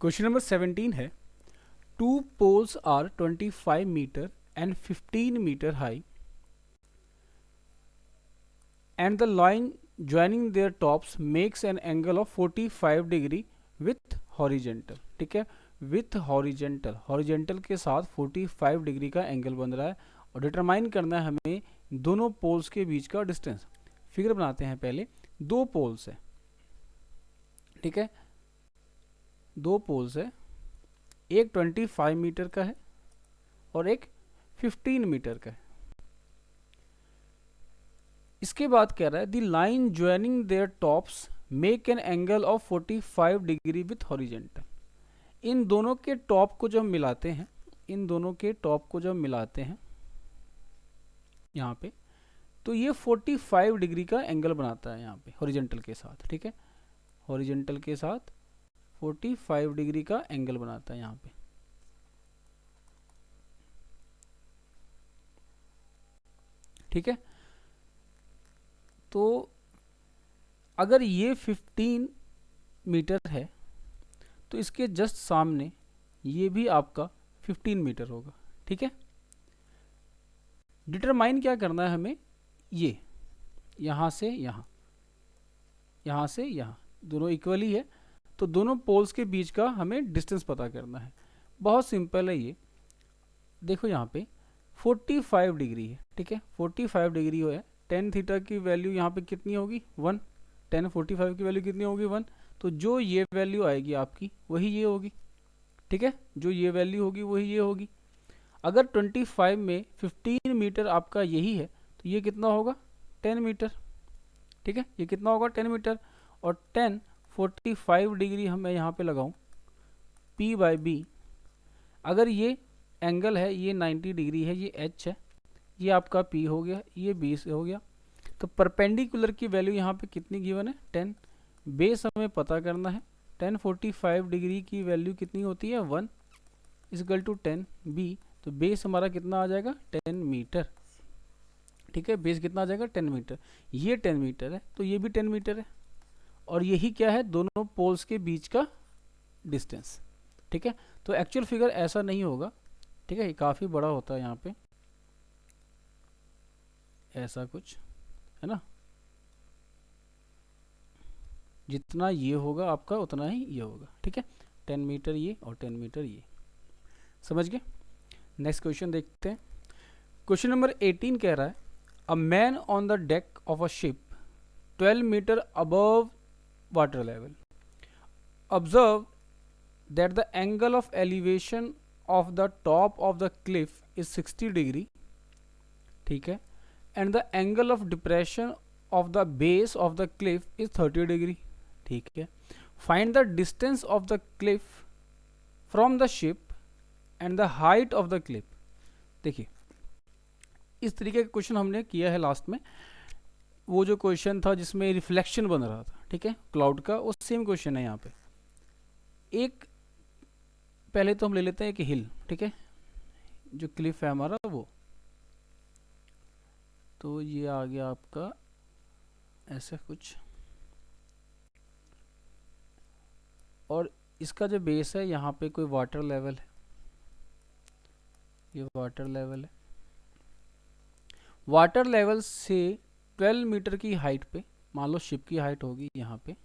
Question number 17 है, two poles are 25 metre and 15 metre high and the line joining their tops makes an angle of 45 degree with horizontal। ठीक है, with horizontal, horizontal के साथ 45 degree का angle बन रहा है और डिटरमाइन करना है हमें दोनों पोल्स के बीच का डिस्टेंस। फिगर बनाते हैं पहले। दो पोल्स है, ठीक है, दो पोल्स है, एक 25 मीटर का है और एक 15 मीटर का है। इसके बाद कह रहा है the line joining their tops make an angle of 45 degree with horizontal. इन दोनों के टॉप को जब मिलाते हैं, इन दोनों के टॉप को जब मिलाते हैं यहाँ पे, तो ये 45 डिग्री का एंगल बनाता है यहाँ पे हॉरिजेंटल के साथ। ठीक है, हॉरिजेंटल के साथ 45 डिग्री का एंगल बनाता है यहाँ पे। ठीक है, तो अगर ये 15 मीटर है तो इसके जस्ट सामने ये भी आपका 15 मीटर होगा। ठीक है, डिटरमाइन क्या करना है हमें, ये यहाँ से यहाँ, यहाँ से यहाँ, दोनों इक्वली है तो दोनों पोल्स के बीच का हमें डिस्टेंस पता करना है। बहुत सिंपल है ये। देखो यहाँ पे 45 डिग्री है। ठीक है, 45 डिग्री है, टेन थीटा की वैल्यू यहाँ पे कितनी होगी 1, टेन 45 की वैल्यू कितनी होगी 1, तो जो ये वैल्यू आएगी आपकी वही ये होगी। ठीक है, जो ये वैल्यू होगी वही ये होगी। अगर 25 में 15 मीटर आपका यही है तो ये कितना होगा 10 मीटर। ठीक है, ये कितना होगा 10 मीटर। और 10 45 डिग्री हम यहाँ पे लगाऊं P बाई बी, अगर ये एंगल है ये 90 डिग्री है, ये H है, ये आपका P हो गया, ये 20 हो गया। तो परपेंडिकुलर की वैल्यू यहाँ पे कितनी गिवन है 10। बेस हमें पता करना है, 10 45 डिग्री की वैल्यू कितनी होती है 1 इजकल टू 10 बी, तो बेस हमारा कितना आ जाएगा 10 मीटर। ठीक है, बेस कितना आ जाएगा 10 मीटर। ये 10 मीटर है तो ये भी 10 मीटर है और यही क्या है दोनों पोल्स के बीच का डिस्टेंस। ठीक है, तो एक्चुअल फिगर ऐसा नहीं होगा। ठीक है, ये काफ़ी बड़ा होता है यहाँ पे, ऐसा कुछ है ना, जितना ये होगा आपका उतना ही ये होगा। ठीक है, 10 मीटर ये और 10 मीटर ये, समझ गए। नेक्स्ट क्वेश्चन देखते हैं। क्वेश्चन नंबर 18 कह रहा है a man on the deck of a ship 12 metre above water level observe that the angle of elevation of the top of the cliff is 60 degree. ठीक है, and the angle of depression of the base of the cliff is 30 degree. ठीक है, find the distance of the cliff from the ship and the height of the cliff. देखिए, इस तरीके का question हमने किया है लास्ट में, वो जो क्वेश्चन था जिसमें रिफ्लेक्शन बन रहा था, ठीक है, क्लाउड का, वो सेम क्वेश्चन है यहाँ पे। एक पहले तो हम ले लेते हैं एक हिल। ठीक है, जो क्लिफ है हमारा वो, तो ये आ गया आपका ऐसा कुछ, और इसका जो बेस है यहाँ पे कोई वाटर लेवल है, ये वाटर लेवल है। वाटर लेवल से 12 मीटर की हाइट पे, मान लो शिप की हाइट होगी यहाँ पे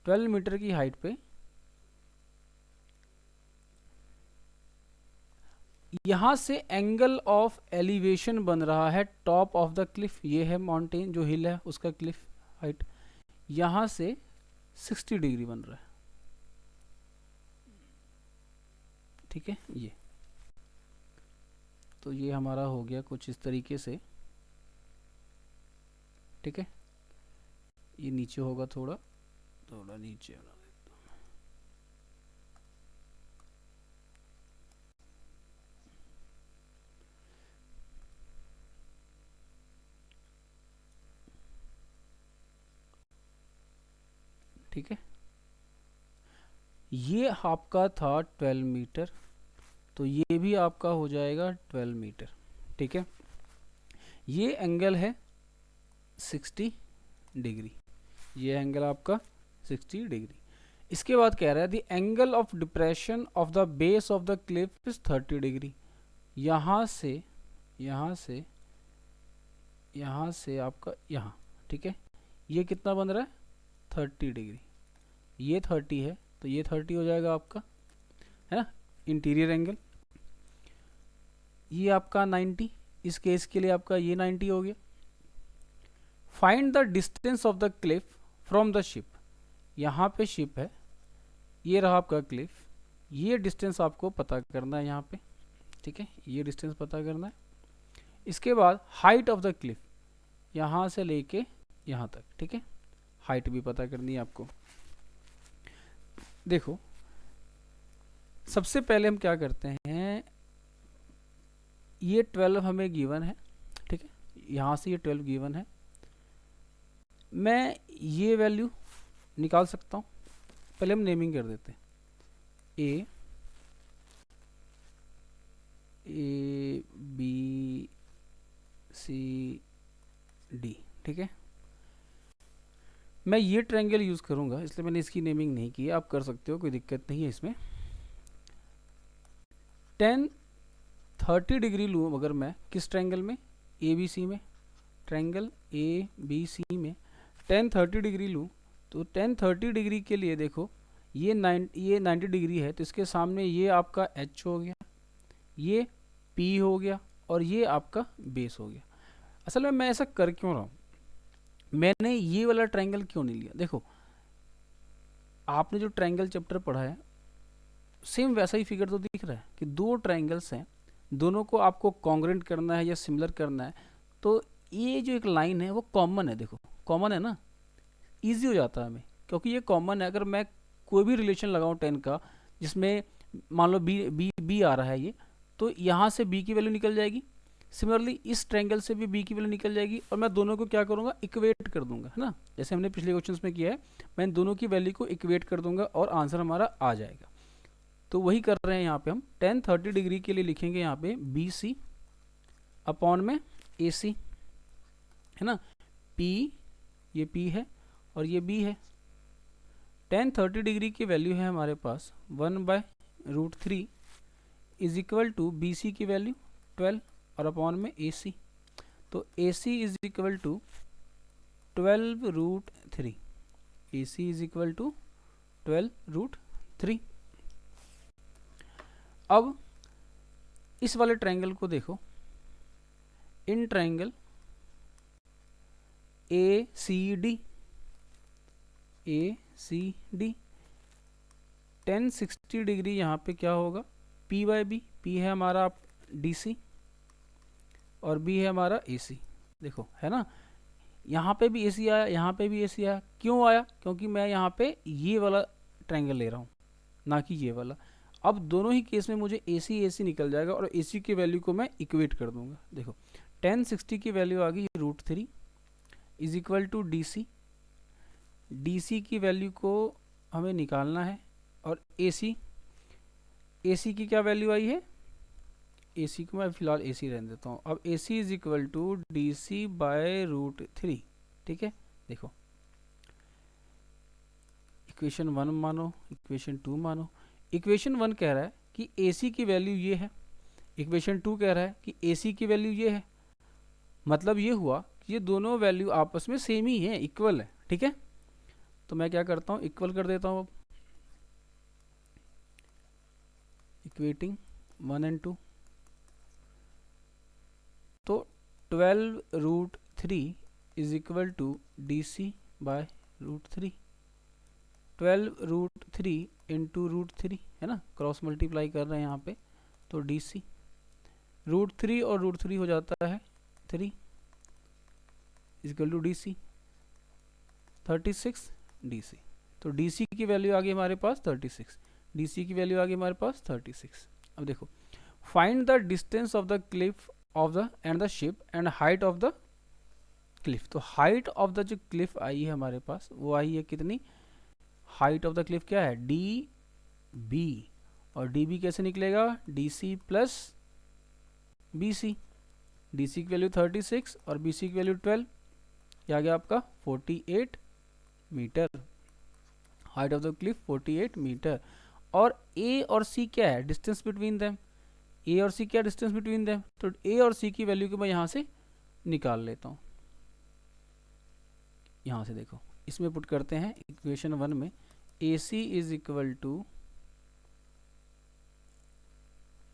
12 मीटर की हाइट पे, यहाँ से एंगल ऑफ एलिवेशन बन रहा है टॉप ऑफ द क्लिफ, ये है माउंटेन जो हिल है उसका क्लिफ हाइट, यहाँ से 60 डिग्री बन रहा है। ठीक है, ये तो ये हमारा हो गया कुछ इस तरीके से। ठीक है, ये नीचे होगा, थोड़ा थोड़ा नीचे होगा। ठीक है, ये आपका था 12 मीटर, तो ये भी आपका हो जाएगा 12 मीटर। ठीक है, ये एंगल है 60 डिग्री, ये एंगल आपका 60 डिग्री। इसके बाद कह रहा है the angle of depression of the base of the cliff is 30 degree. यहाँ से यहाँ से यहाँ से आपका यहाँ, ठीक है, ये कितना बन रहा है 30 डिग्री, ये 30 है तो ये 30 हो जाएगा आपका, है ना, इंटीरियर एंगल। ये आपका 90, इस केस के लिए आपका ये 90 हो गया। Find the distance of the cliff from the ship. यहाँ पे शिप है, ये रहा आपका क्लिफ, ये डिस्टेंस आपको पता करना है यहाँ पे, ठीक है, ये डिस्टेंस पता करना है। इसके बाद हाइट ऑफ द क्लिफ, यहाँ से लेके यहाँ तक, ठीक है, हाइट भी पता करनी है आपको। देखो सबसे पहले हम क्या करते हैं, ये 12 हमें गिवन है, ठीक है, यहाँ से ये 12 गिवन है, मैं ये वैल्यू निकाल सकता हूँ। पहले हम नेमिंग कर देते हैं, ए बी सी डी, ठीक है। मैं ये ट्रायंगल यूज़ करूँगा इसलिए मैंने इसकी नेमिंग नहीं की, आप कर सकते हो, कोई दिक्कत नहीं है इसमें। 10-30 डिग्री लूँ अगर मैं किस ट्रायंगल में, ए बी सी में, ट्रायंगल ए बी सी में 10-30 डिग्री लूँ तो 10-30 डिग्री के लिए देखो ये 90 डिग्री है तो इसके सामने ये आपका एच हो गया, ये पी हो गया और ये आपका बेस हो गया। असल में मैं ऐसा कर क्यों रहा हूँ, मैंने ये वाला ट्रायंगल क्यों नहीं लिया, देखो आपने जो ट्रायंगल चैप्टर पढ़ा है सेम वैसा ही फिगर तो दिख रहा है कि दो ट्रायंगल्स हैं, दोनों को आपको कॉन्ग्रेंट करना है या सिमिलर करना है, तो ये जो एक लाइन है वो कॉमन है, देखो कॉमन है ना, इजी हो जाता है हमें क्योंकि ये कॉमन है। अगर मैं कोई भी रिलेशन लगाऊं 10 का जिसमें मान लो बी बी बी आ रहा है ये, तो यहाँ से बी की वैल्यू निकल जाएगी, सिमिलरली इस ट्रायंगल से भी बी की वैल्यू निकल जाएगी और मैं दोनों को क्या करूँगा, इक्वेट कर दूंगा, है ना, जैसे हमने पिछले क्वेश्चंस में किया है, मैं दोनों की वैल्यू को इक्वेट कर दूंगा और आंसर हमारा आ जाएगा। तो वही कर रहे हैं यहाँ पे हम 10-30 डिग्री के लिए लिखेंगे यहाँ पे बी सी अपॉन में ए सी, है ना, पी ये पी है और ये बी है। 10-30 डिग्री की वैल्यू है हमारे पास 1/√3 is equal to B C की वैल्यू 12 और अपॉन में ए सी, तो A C is equal to 12√3, A C is equal to 12√3। अब इस वाले ट्रायंगल को देखो, in triangle A C D 10-60 degree यहाँ पे क्या होगा, पी बाई बी, पी है हमारा डी सी और बी है हमारा ए सी, देखो है ना, यहाँ पे भी ए सी आया, यहाँ पे भी ए सी आया, क्यों आया, क्योंकि मैं यहाँ पे ये वाला ट्रायंगल ले रहा हूँ ना कि ये वाला। अब दोनों ही केस में मुझे ए सी निकल जाएगा और ए सी की वैल्यू को मैं इक्वेट कर दूंगा। देखो 10-60 की वैल्यू आ गई √3 is equal to D C की वैल्यू को हमें निकालना है और ए सी की क्या वैल्यू आई है, ए सी को मैं फिलहाल ए सी रहने देता हूँ। अब A C is equal to D C by √3, ठीक है। देखो इक्वेशन 1 मानो, इक्वेशन 2 मानो, इक्वेशन 1 कह रहा है कि ए सी की वैल्यू ये है, इक्वेशन 2 कह रहा है कि ए सी की वैल्यू ये है, मतलब ये हुआ कि ये दोनों वैल्यू आपस में सेम ही है, इक्वल है, ठीक है। तो मैं क्या करता हूँ, इक्वल कर देता हूँ, अब इक्वेटिंग 1 और 2, तो 12√3 is equal to D C by √3, 12√3 into √3, है ना, क्रॉस मल्टीप्लाई कर रहे हैं यहाँ पे, तो डी सी √3 और √3 हो जाता है 3 equal to D C 36 D C, तो डी सी की वैल्यू आ गई हमारे पास 36, डी सी की वैल्यू आ गई हमारे पास 36। अब देखो find the distance of the Cliff of the end the ship and height of the Cliff, तो हाइट ऑफ द जो क्लिफ आई है हमारे पास वो आई है कितनी, हाइट ऑफ द क्लिफ क्या है, डी बी, और डी बी कैसे निकलेगा, D C plus B C, D C की वैल्यू 36 और बी सी की वैल्यू 12, ये आ गया आपका 48 metre. Height of the cliff 48 metre. और ए और सी क्या है, डिस्टेंस बिटवीन देम, ए और सी क्या डिस्टेंस बिटवीन देम, तो ए और सी की वैल्यू को मैं यहाँ से निकाल लेता हूँ। यहाँ से देखो, इसमें पुट करते हैं इक्वेशन 1 में, A C is equal to,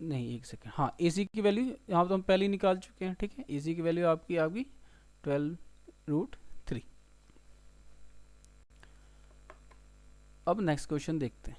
नहीं एक सेकेंड, हाँ ए सी की वैल्यू यहाँ तो हम पहले ही निकाल चुके हैं, ठीक है। ए सी की वैल्यू आपकी 12√3। अब नेक्स्ट क्वेश्चन देखते हैं।